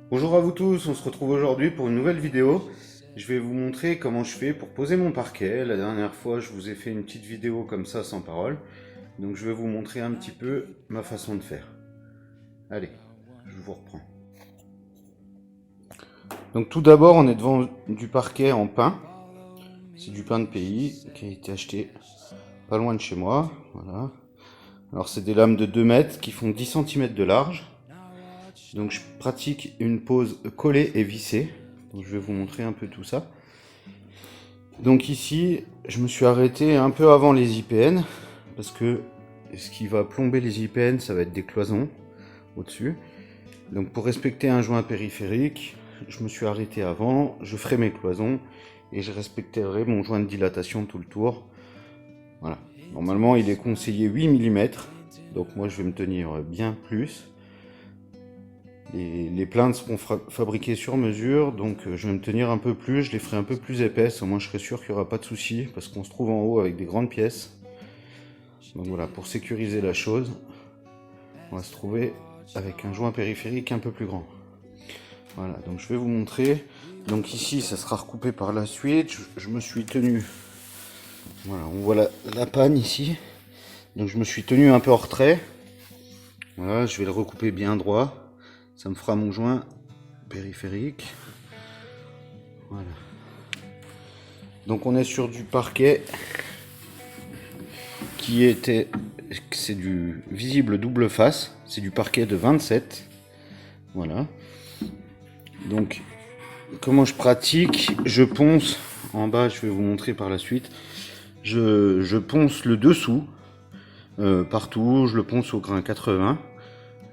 Bonjour à vous tous, on se retrouve aujourd'hui pour une nouvelle vidéo. Je vais vous montrer comment je fais pour poser mon parquet. La dernière fois, je vous ai fait une petite vidéo comme ça sans parole. Donc je vais vous montrer un petit peu ma façon de faire. Allez, je vous reprends. Donc tout d'abord, on est devant du parquet en pin. C'est du pain de pays qui a été acheté pas loin de chez moi. Voilà. Alors c'est des lames de 2 mètres qui font 10 cm de large. Donc je pratique une pose collée et vissée. Donc je vais vous montrer un peu tout ça. Donc ici, je me suis arrêté un peu avant les IPN, parce que ce qui va plomber les IPN, ça va être des cloisons au-dessus. Donc pour respecter un joint périphérique, je me suis arrêté avant, je ferai mes cloisons, et je respecterai mon joint de dilatation tout le tour. Voilà. Normalement, il est conseillé 8 mm, donc moi je vais me tenir bien plus. Les plaintes seront fabriquées sur mesure, donc je vais me tenir un peu plus, je les ferai un peu plus épaisses, au moins je serai sûr qu'il n'y aura pas de soucis, parce qu'on se trouve en haut avec des grandes pièces. Donc voilà, pour sécuriser la chose, on va se trouver avec un joint périphérique un peu plus grand. Voilà, donc je vais vous montrer. Donc ici, ça sera recoupé par la suite. Je me suis tenu, voilà, on voit la panne ici. Donc je me suis tenu un peu en retrait. Voilà, je vais le recouper bien droit. Ça me fera mon joint périphérique. Voilà. Donc on est sur du parquet c'est du visible double face, c'est du parquet de 27. Voilà. Donc comment je pratique, je ponce en bas, je vais vous montrer par la suite. Je ponce le dessous partout, je le ponce au grain 80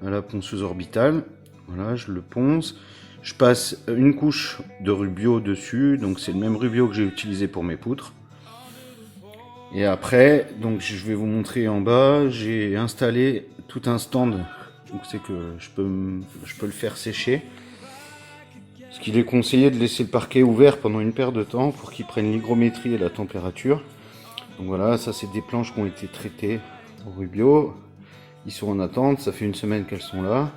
à la ponceuse orbitale. Voilà, je le ponce. Je passe une couche de rubio dessus, donc c'est le même rubio que j'ai utilisé pour mes poutres. Et après, donc je vais vous montrer en bas, j'ai installé tout un stand, donc c'est que je peux le faire sécher. Parce qu'il est conseillé de laisser le parquet ouvert pendant une paire de temps pour qu'il prenne l'hygrométrie et la température. Donc voilà, ça c'est des planches qui ont été traitées au rubio. Ils sont en attente, ça fait une semaine qu'elles sont là.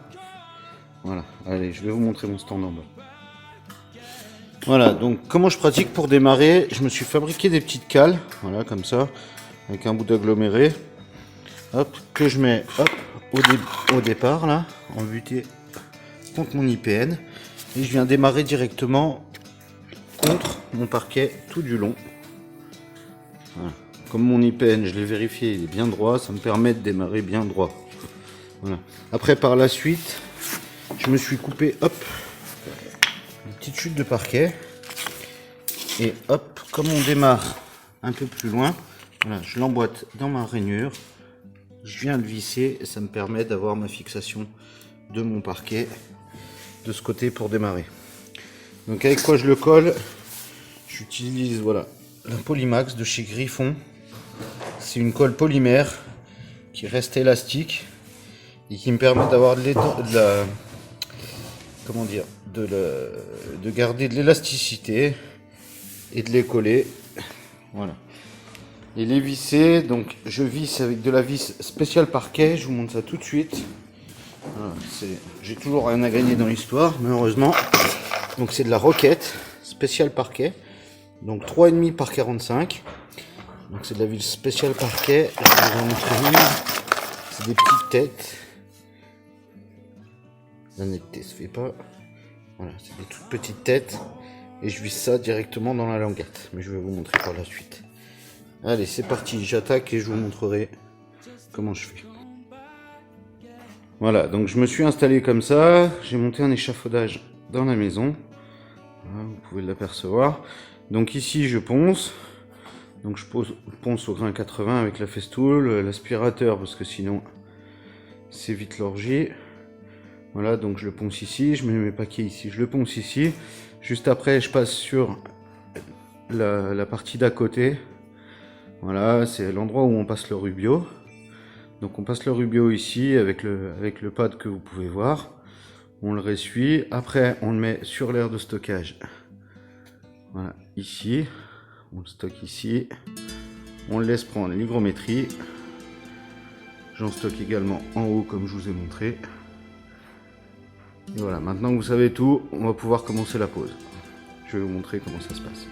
Voilà, allez, je vais vous montrer mon stand en bas. Voilà, donc comment je pratique pour démarrer, je me suis fabriqué des petites cales, voilà, comme ça, avec un bout d'aggloméré, hop, que je mets, hop, au départ, là, en butée contre mon IPN, et je viens démarrer directement contre mon parquet tout du long. Voilà. Comme mon IPN, je l'ai vérifié, il est bien droit, ça me permet de démarrer bien droit. Voilà. Après, par la suite, je me suis coupé, hop, une petite chute de parquet. Et hop, comme on démarre un peu plus loin, voilà, je l'emboîte dans ma rainure. Je viens le visser et ça me permet d'avoir ma fixation de mon parquet de ce côté pour démarrer. Donc avec quoi je le colle, j'utilise voilà, la Polymax de chez Griffon. C'est une colle polymère qui reste élastique et qui me permet d'avoir de garder de l'élasticité et de les coller. Voilà. Et les visser, donc je visse avec de la vis spéciale parquet, je vous montre ça tout de suite. Voilà, j'ai toujours rien à gagner dans l'histoire, mais heureusement. Donc c'est de la Roquette spéciale parquet, donc 3,5 par 45. Donc c'est de la vis spéciale parquet, je vais vous en montrer une. C'est des petites têtes. La netteté se fait pas. Voilà, c'est des toutes petites têtes. Et je visse ça directement dans la languette. Mais je vais vous montrer par la suite. Allez, c'est parti, j'attaque et je vous montrerai comment je fais. Voilà, donc je me suis installé comme ça. J'ai monté un échafaudage dans la maison. Voilà, vous pouvez l'apercevoir. Donc ici, je ponce. Donc je ponce au grain 80 avec la festoule, l'aspirateur, parce que sinon, c'est vite l'orgie. Voilà, donc je le ponce ici. Je mets mes paquets ici. Je le ponce ici. Juste après, je passe sur la partie d'à côté. Voilà, c'est l'endroit où on passe le rubio. Donc on passe le rubio ici avec le pad que vous pouvez voir. On le ressuie. Après, on le met sur l'aire de stockage. Voilà, ici. On le stocke ici. On le laisse prendre l'hygrométrie. J'en stocke également en haut comme je vous ai montré. Et voilà, maintenant que vous savez tout, on va pouvoir commencer la pose. Je vais vous montrer comment ça se passe.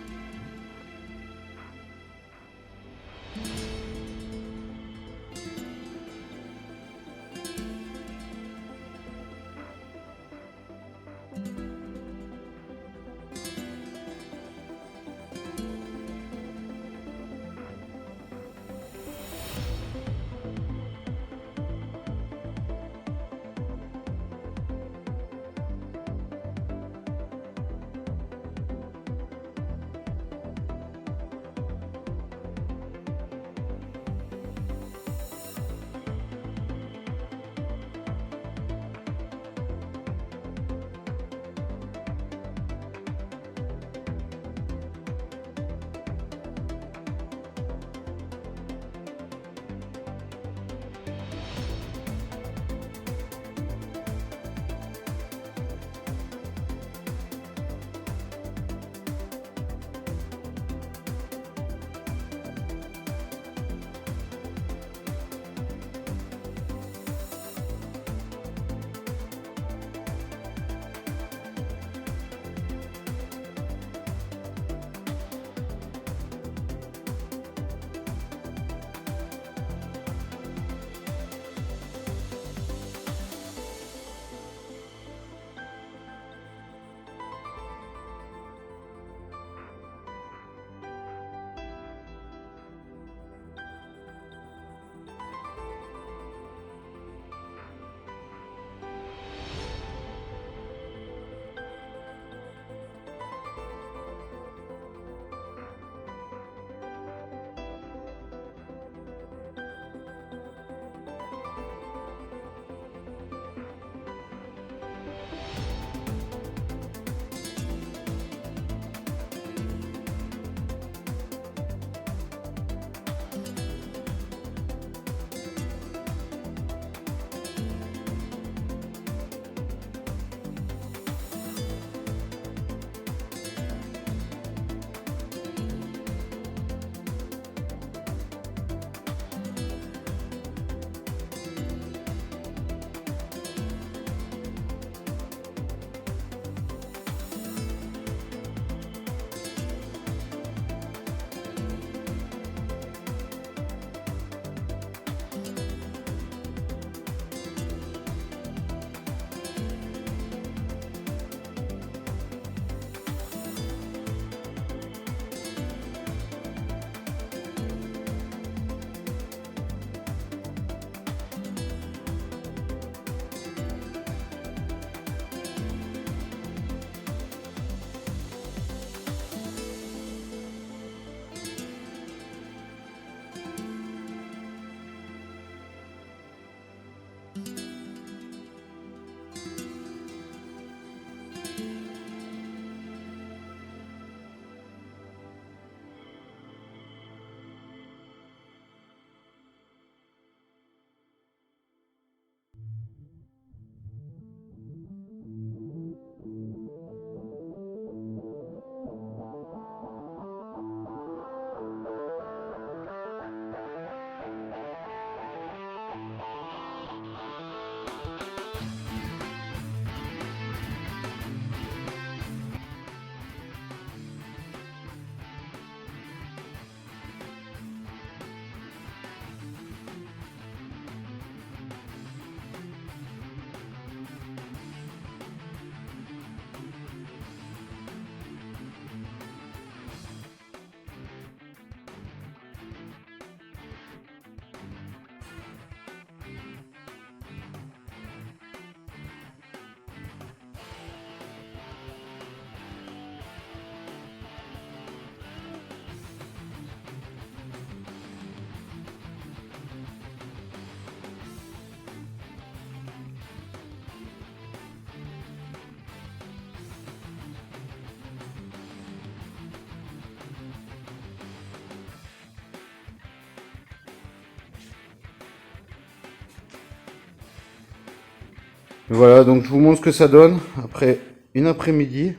Voilà, donc je vous montre ce que ça donne après une après-midi,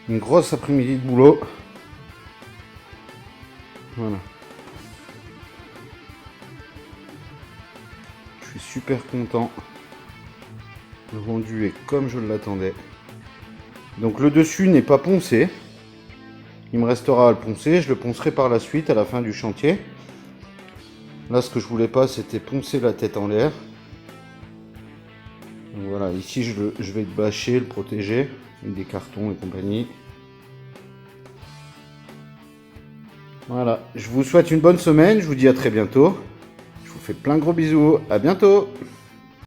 une grosse après-midi de boulot. Voilà. Je suis super content. Le rendu est comme je l'attendais. Donc le dessus n'est pas poncé. Il me restera à le poncer. Je le poncerai par la suite à la fin du chantier. Là, ce que je voulais pas, c'était poncer la tête en l'air. Donc voilà, ici je vais le bâcher, le protéger avec des cartons et compagnie. Voilà, je vous souhaite une bonne semaine. Je vous dis à très bientôt. Je vous fais plein de gros bisous. À bientôt.